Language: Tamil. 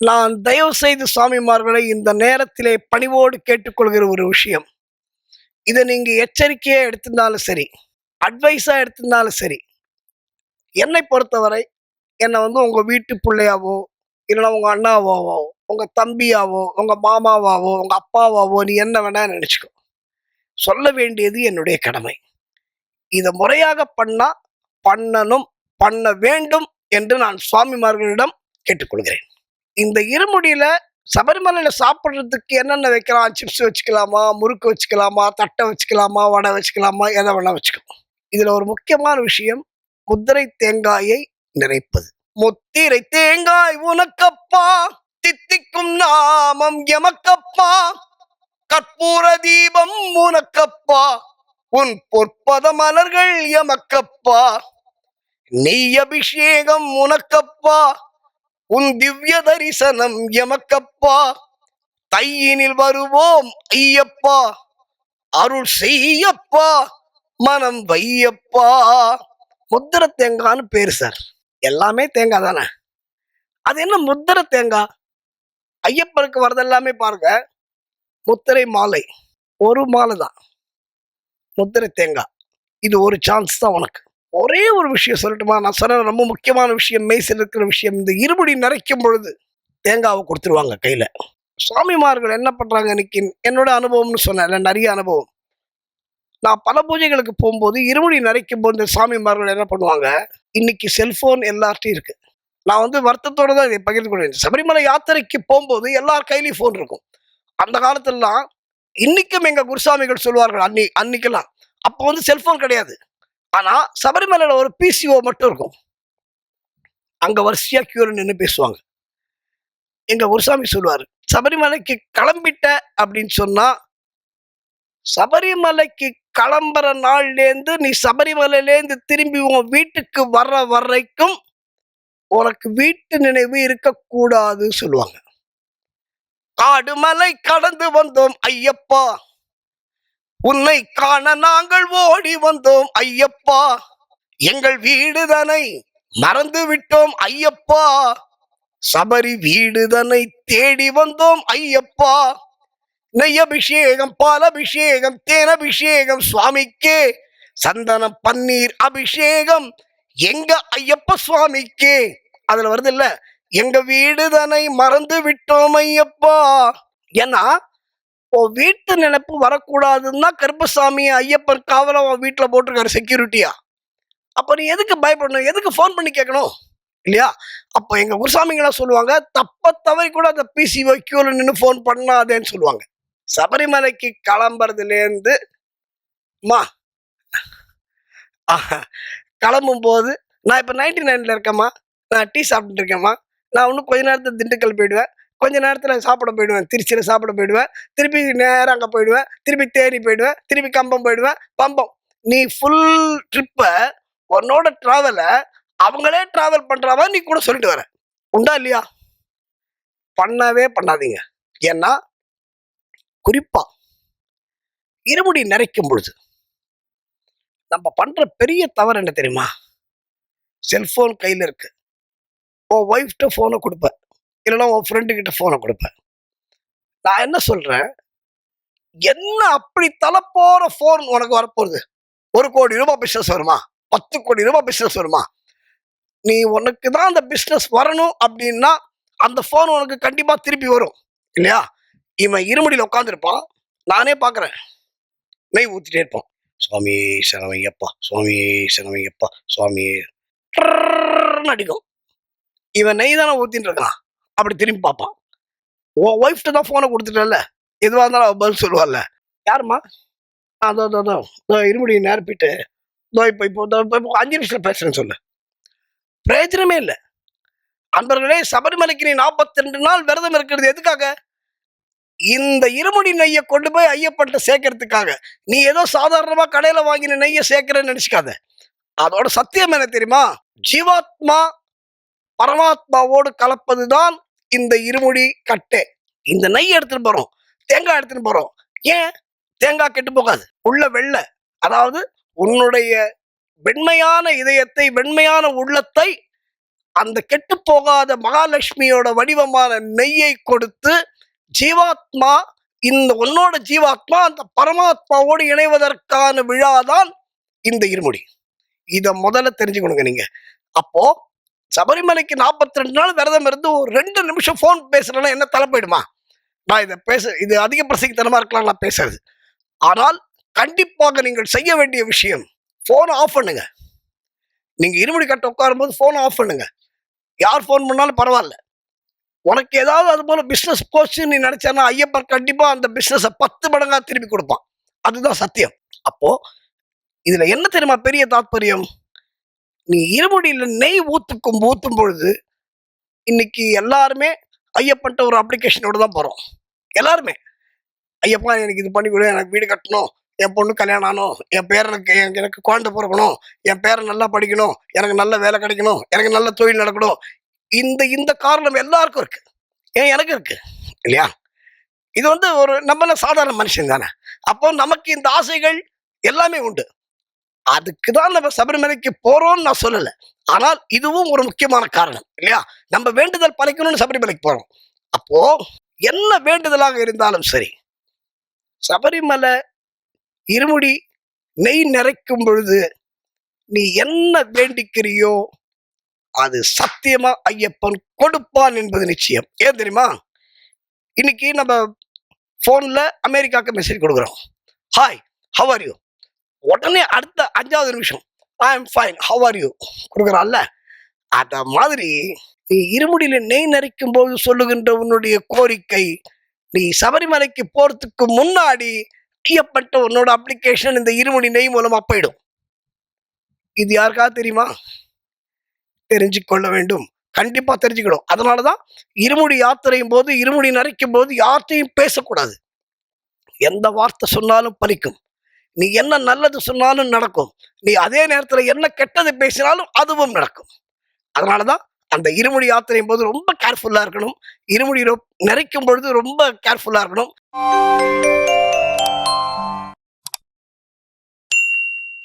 நான் தயவு செய்து சுவாமிமார்களை இந்த நேரத்திலே பணிவோடு கேட்டுக்கொள்கிற ஒரு விஷயம். இதை நீங்க எச்சரிக்கையா எடுத்திருந்தாலும் சரி, அட்வைஸா எடுத்திருந்தாலும் சரி, என்னை பொறுத்தவரை என்னை உங்க வீட்டு பிள்ளையாவோ, இல்லைன்னா உங்க அண்ணாவாவோ, உங்க தம்பியாவோ, உங்க மாமாவாவோ, உங்க அப்பாவாவோ, நீ என்ன வேணா நினைச்சுக்கோ. சொல்ல வேண்டியது என்னுடைய கடமை. இதை முறையாக பண்ணணும், பண்ண வேண்டும் என்று நான் சுவாமிமார்களிடம் கேட்டுக்கொள்கிறேன். இந்த இருமுடியில சபரிமலையில சாப்பிட்றதுக்கு என்னென்ன வைக்கலாம்? சிப்ஸ் வச்சுக்கலாமா, முறுக்கு வச்சுக்கலாமா, தட்டை வச்சுக்கலாமா, வடை வச்சுக்கலாமா, எதை வேணா வச்சுக்கலாம். இதுல ஒரு முக்கியமான விஷயம், முத்திரை தேங்காயை நிறைப்பது. முத்திரை தேங்காய் உனக்கப்பா, தித்திக்கும் நாமம் எமக்கப்பா, கற்பூர தீபம் உனக்கப்பா, உன் பொற்பத மலர்கள் எமக்கப்பா, நெய் அபிஷேகம் உனக்கப்பா, உன் திவ்ய தரிசனம் எமக்கப்பா, தையினில் வருவோம் ஐயப்பா, அருள் செய்யப்பா, மனம் வையப்பா. முத்திரை தேங்கான்னு பேரு சார். எல்லாமே தேங்காய் தானே. அது என்ன முத்திரை தேங்காய்? ஐயப்பனுக்கு வரதெல்லாமே பாருங்க, முத்திரை மாலை. ஒரு மாலை தான் முத்திரை தேங்காய். இது ஒரு சான்ஸ் தான் உனக்கு. ஒரே ஒரு விஷயம் சொல்லட்டுமா? நான் சொன்ன ரொம்ப முக்கியமான விஷயம், மெய்சில் இருக்கிற விஷயம். இந்த இருமுடி நிறைக்கும் பொழுது தேங்காவை கொடுத்துருவாங்க கையில. சுவாமிமார்கள் என்ன பண்றாங்க, இன்னைக்கு என்னோட அனுபவம்னு சொன்னேன், நிறைய அனுபவம். நான் பல பூஜைகளுக்கு போகும்போது இருமுடி நிறைக்கும் போது இந்த சாமிமார்கள் என்ன பண்ணுவாங்க, இன்னைக்கு செல்போன் எல்லார்ட்டையும் இருக்கு. நான் வருத்தத்தோட தான் இதை பகிர்ந்து கொள்வேன். சபரிமலை யாத்திரைக்கு போகும்போது எல்லார் கையிலையும் போன் இருக்கும். அந்த காலத்துலலாம், இன்னைக்கும் எங்க குருசாமிகள் சொல்லுவார்கள், அன்னைக்கெல்லாம் அப்போ செல்போன் கிடையாது. ஆனா சபரிமலையில ஒரு பிசிஓ மட்டும் இருக்கும். அங்க வரிசையா கியூல நின்று பேசுவாங்க. எங்க குருசாமி சொல்லுவாரு, சபரிமலைக்கு கிளம்பிட்ட அப்படின்னு சொன்னா, சபரிமலைக்கு கிளம்புற நாள்லேருந்து நீ சபரிமலையிலேருந்து திரும்பி உன் வீட்டுக்கு வர்ற வரைக்கும் உனக்கு வீட்டு நினைவு இருக்கக்கூடாது சொல்லுவாங்க. காடுமலை கடந்து வந்தோம் ஐயப்பா, உன்னை காண நாங்கள் ஓடி வந்தோம் ஐயப்பா, எங்கள் வீடுதனை மறந்து விட்டோம் ஐயப்பா, சபரி வீடுதனை தேடி வந்தோம் ஐயப்பா, நெய் அபிஷேகம், பால் அபிஷேகம், தேன் அபிஷேகம் சுவாமிக்கே, சந்தனம் பன்னீர் அபிஷேகம் எங்க ஐயப்ப சுவாமிக்கே. அதுல வருது இல்ல, எங்க வீடுதனை மறந்து விட்டோம் ஐயப்பா. ஏன்னா வீட்டு நினைப்பு வரக்கூடாதுன்னா கருப்பசாமி ஐயப்பன் காவல வீட்டுல போட்டிருக்காரு செக்யூரிட்டியா. அப்ப நீ எதுக்கு பயப்படணும், எதுக்கு போன் பண்ணி கேட்கணும் இல்லையா? அப்ப எங்க குருசாமிங்களா சொல்லுவாங்க, தப்ப தவறி கூட அந்த பிசிஓ கியூல நின்று போன் பண்ணாதேன்னு சொல்லுவாங்க. சபரிமலைக்கு கிளம்புறதுலேருந்து கிளம்பும் போது, நான் இப்ப 99ல இருக்கேம்மா, நான் டீ சாப்பிட்டு இருக்கேம்மா, நான் இன்னும் கொஞ்ச நேரத்தில் திண்டுக்கல் போயிடுவேன், கொஞ்ச நேரத்தில் சாப்பிட போயிடுவேன், திருச்சியில் சாப்பிட போயிடுவேன், திருப்பி நேரம் அங்கே போயிடுவேன், திருப்பி தேனி போயிடுவேன், திருப்பி கம்பம் போயிடுவேன், பம்பம். நீ ஃபுல் ட்ரிப்பை உன்னோட டிராவலை அவங்களே டிராவல் பண்றாவா நீ கூட சொல்லிட்டு வர, உண்டா இல்லையா? பண்ணவே பண்ணாதீங்க. ஏன்னா குறிப்பா இருமுடி நிறைக்கும் பொழுது நம்ம பண்ற பெரிய தவறு என்ன தெரியுமா? செல்போன் கையில இருக்கு, உன் ஒய்ஃப்ட்ட போனை கொடுப்பேன், இல்லைன்னா உன் ஃப்ரெண்டு கிட்ட போனை கொடுப்பேன். நான் என்ன சொல்றேன், என்ன அப்படி தலை போற போன் உனக்கு வரப்போகுது? 1 கோடி ரூபாய் பிசினஸ் வருமா? 10 கோடி ரூபாய் பிசினஸ் வருமா? நீ உனக்கு தான் அந்த பிசினஸ் வரணும் அப்படின்னா அந்த போன் உனக்கு கண்டிப்பா திருப்பி வரும் இல்லையா? இவன் இருமுடியில் உட்காந்துருப்பான், நானே பாக்குறேன், நெய் ஊத்திட்டே இருப்பான், சுவாமி சரவையப்பா, சுவாமி சரவையப்பா, சுவாமி அடிக்கும். இவன் நெய் தானே ஊத்தின்னு இருக்கான். அப்படி திரும்பி பார்ப்பான், உன் ஒய்ஃப்ட்ட தான் போனை கொடுத்துட்டல, எதுவாக இருந்தாலும் அவள் பதில் சொல்லுவாள்ல, யாருமா? இருமுடி நேரப்பிட்டு இப்போ 5 நிமிஷம் பேசுறேன்னு சொல்லு. பிரயோஜனமே இல்லை. அன்பர்களே, சபரிமலைக்கு நீ 42 நாள் விரதம் இருக்கிறது எதுக்காக? இந்த இருமுடி நெய்யை கொண்டு போய் ஐயப்பன்ட்ட சேர்க்கறதுக்காக. நீ ஏதோ சாதாரணமா கடையில வாங்கின நெய்யை சேர்க்கிறேன்னு நினைச்சுக்காத. அதோட சத்தியம் என்ன தெரியுமா? ஜீவாத்மா பரமாத்மாவோடு கலப்பதுதான் இந்த இருமுடி கட்டை. இந்த நெய் எடுத்துட்டு போறோம், தேங்காய் எடுத்துட்டு போறோம். ஏன்? தேங்காய் கெட்டு போகாது, உள்ள வெள்ளை, அதாவது உன்னுடைய வெண்மையான இதயத்தை, வெண்மையான உள்ளத்தை அந்த கெட்டு போகாத மகாலட்சுமியோட வடிவமான நெய்யை கொடுத்து ஜீவாத்மா, இந்த உன்னோட ஜீவாத்மா அந்த பரமாத்மாவோடு இணைவதற்கான விழாதான் இந்த இருமுடி. இத முதல்ல தெரிஞ்சுக்கணுங்க நீங்க. அப்போ சபரிமலைக்கு 42 நாள் விரதம் இருந்து ஒரு 2 நிமிஷம் போன் பேசுறேன்னா என்ன தலை போயிடுமா? நான் இது அதிக பிரசங்கித்தனமா இருக்கலாம் நான் பேசுறது. ஆனால் கண்டிப்பாக நீங்கள் செய்ய வேண்டிய விஷயம், போன் ஆஃப் பண்ணுங்க. நீங்க இருமுடி கட்ட உட்காரும் போது போன் ஆஃப் பண்ணுங்க. யார் போன் பண்ணாலும் பரவாயில்ல. உனக்கு ஏதாவது அது போல பிசினஸ் போச்சு நீ நினைச்சா ஐயப்பன் கண்டிப்பா அந்த பிசினஸ 10 மடங்கா திருப்பி கொடுப்பான். அதுதான் சத்தியம். அப்போ இதுல என்ன தெரியுமா பெரிய தாத்பரியம்? நீ இருமுடியில நெய் ஊத்தும் பொழுது இன்னைக்கு எல்லாருமே ஐயப்பன்ட்ட ஒரு அப்ளிகேஷனோட தான் போறோம். எல்லாருமே ஐயப்பா எனக்கு இது பண்ணி கொடு, எனக்கு வீடு கட்டணும், என் பொண்ணு கல்யாணம் ஆகணும், என் பேரனுக்கு எனக்கு குழந்தை பிறக்கணும், என் பேரன் நல்லா படிக்கணும், எனக்கு நல்ல வேலை கிடைக்கணும், எனக்கு நல்ல தொழில் நடக்கணும். இந்த காரணம் எல்லாருக்கும் இருக்கு. ஏன் எனக்கு இருக்கு இல்லையா? இது ஒரு நம்மள சாதாரண மனுஷன் தானே. அப்போ நமக்கு இந்த ஆசைகள் எல்லாமே உண்டு. அதுக்குதான் நம்ம சபரிமலைக்கு போறோம்னு நான் சொல்லல. ஆனால் இதுவும் ஒரு முக்கியமான காரணம் இல்லையா? நம்ம வேண்டுதல் பலிக்கணும்னு சபரிமலைக்கு போறோம். அப்போ என்ன வேண்டுதலாக இருந்தாலும் சரி, சபரிமலை இருமுடி நெய் நிறைக்கும் பொழுது நீ என்ன வேண்டிக்கிறியோ அது சத்தியமா ஐயப்பன் கொடுப்பான் என்பது நிச்சயம். ஏன் தெரியுமா? இன்னைக்கு நம்ம போன்ல அமெரிக்காவுக்கு மெசேஜ் கொடுக்குறோம், ஹாய் ஹவ் ஆர் யூ. உடனே அடுத்த 5வது நிமிஷம் I am fine how are you கொடுக்குறான்ல. அத மாதிரி நீ இருமுடியில நெய் நரைக்கும் போது சொல்லுகின்ற உன்னுடைய கோரிக்கை, நீ சபரிமலைக்கு போறதுக்கு முன்னாடி ஐயப்பட்ட உன்னோட அப்ளிகேஷன் இந்த இருமுடி நெய் மூலமா போயிடும். இது யாருக்காவது தெரியுமா? தெரிஞ்சுக்கொள்ள வேண்டும். கண்டிப்பா தெரிஞ்சுக்கணும். அதனாலதான் இருமுடி யாத்திரையும் போது, இருமுடி நரைக்கும் போது யார்த்தையும் பேசக்கூடாது. எந்த வார்த்தை சொன்னாலும் பலிக்கும். நீ என்ன நல்லது சொன்னாலும் நடக்கும். நீ அதே நேரத்துல என்ன கெட்டது பேசினாலும் அதுவும் நடக்கும். அதனாலதான் அந்த இருமுடி யாத்திரையும் போது ரொம்ப கேர்ஃபுல்லா இருக்கணும். இருமுடி நிறைக்கும் பொழுது ரொம்ப கேர்ஃபுல்லா இருக்கணும்.